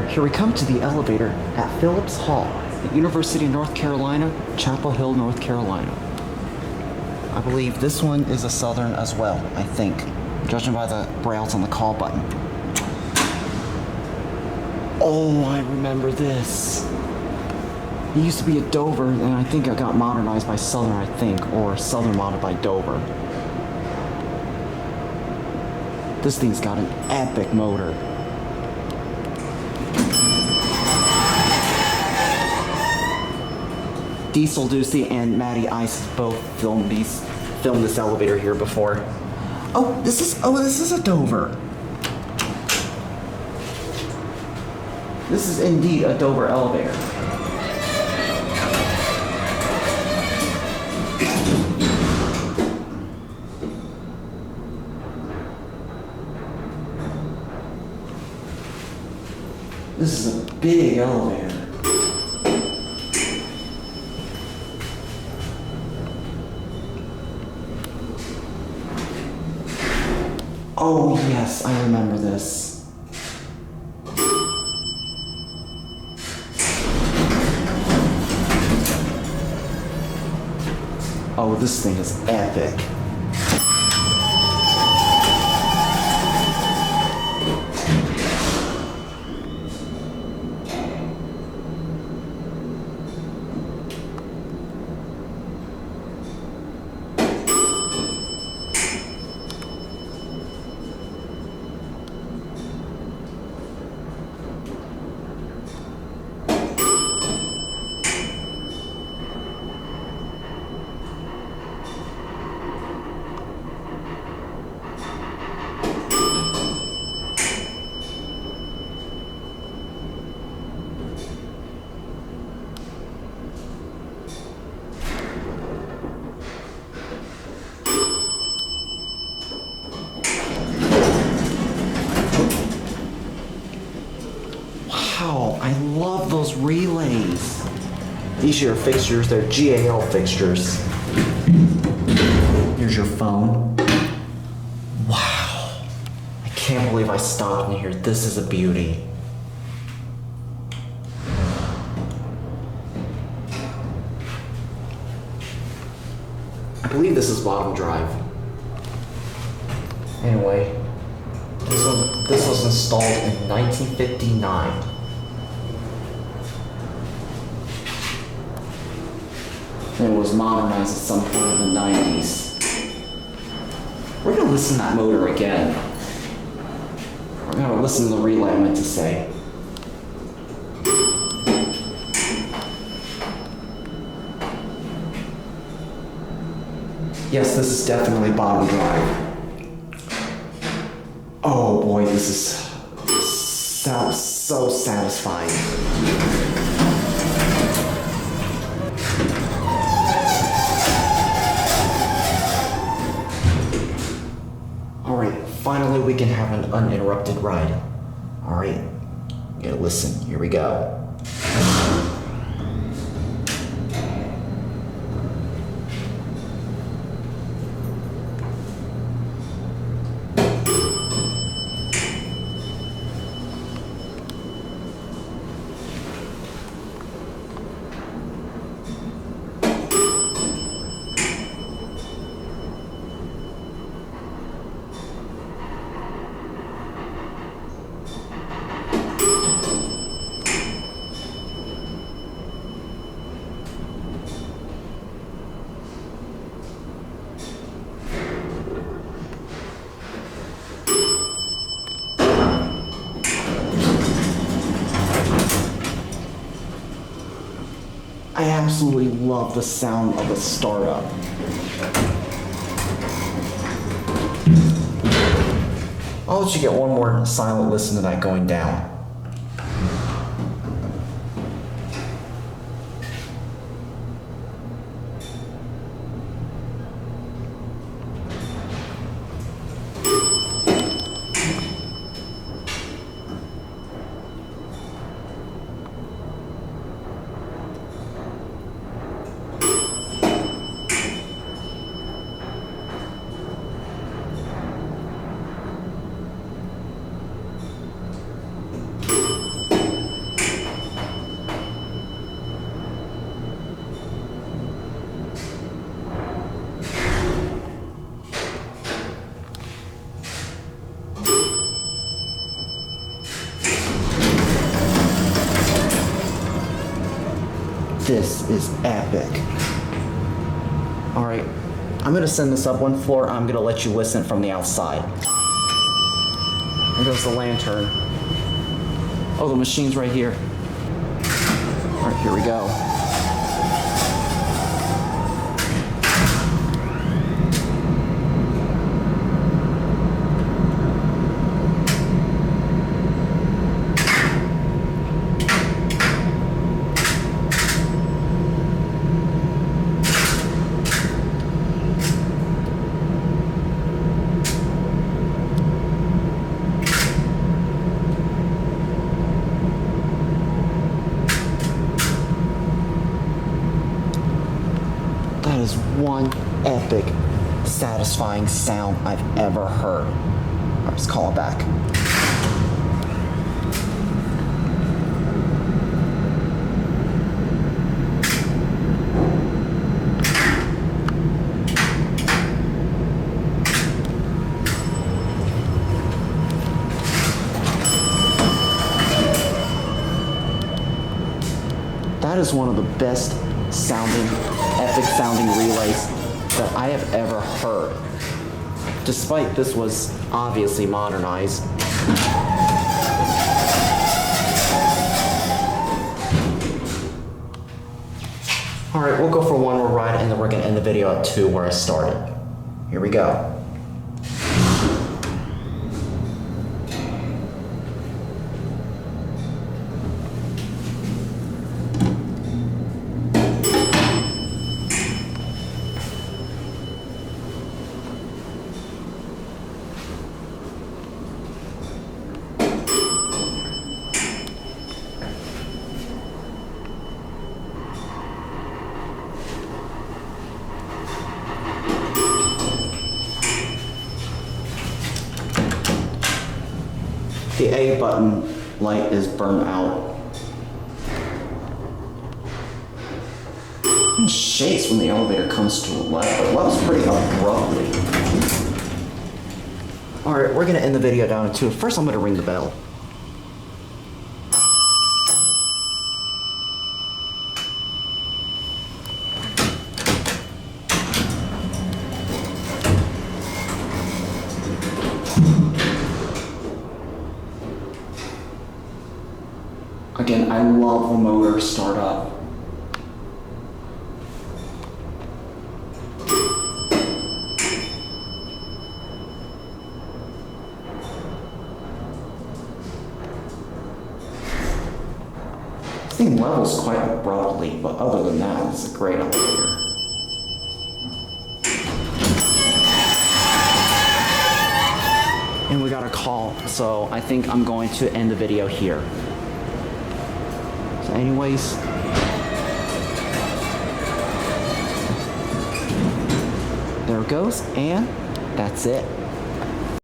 Here we come to the elevator at Phillips Hall, at University of North Carolina, Chapel Hill, North Carolina. I believe this one is a Southern as well, I think, judging by the brails on the call button. Oh, I remember this. It used to be a Dover, and I think it got modernized by Southern, or Southern modded by Dover. This thing's got an epic motor. Diesel Ducey and Matty Ice both filmed this elevator here before. Oh, this is a Dover. This is indeed a Dover elevator. This is a big elevator. Oh yes, I remember this. Oh, this thing is epic. Wow, I love those relays. These are your fixtures, they're GAL fixtures. Here's your phone. Wow, I can't believe I stopped in here. This is a beauty. I believe this is bottom drive. Anyway, this was installed in 1959. And it was modernized at some point in the 90s. We're gonna listen to that motor again. We're gonna listen to the relay, I meant to say. Yes, this is definitely bottom drive. Oh boy, this is so satisfying. Alright, finally we can have an uninterrupted ride. Alright, you gotta listen, here we go. I absolutely love the sound of a startup. I'll let you get one more silent listen to that going down. This is epic. All right, I'm gonna send this up one floor. I'm gonna let you listen from the outside. There goes the lantern. Oh, the machine's right here. All right, here we go. That is one epic, satisfying sound I've ever heard. All right, let's call it back. That is one of the best sounding, epic sounding relays that I have ever heard. Despite this was obviously modernized. All right, we'll go for one more ride and then we're gonna end the video at 2 where I started. Here we go. The A button light is burnt out. It shakes when the elevator comes to a level. It levels pretty abruptly. Alright, we're gonna end the video down at 2. First I'm gonna ring the bell. Again, I love the motor startup. This thing levels quite abruptly, but other than that, it's a great elevator. And we got a call, so I think I'm going to end the video here. So anyways, there it goes, and that's it.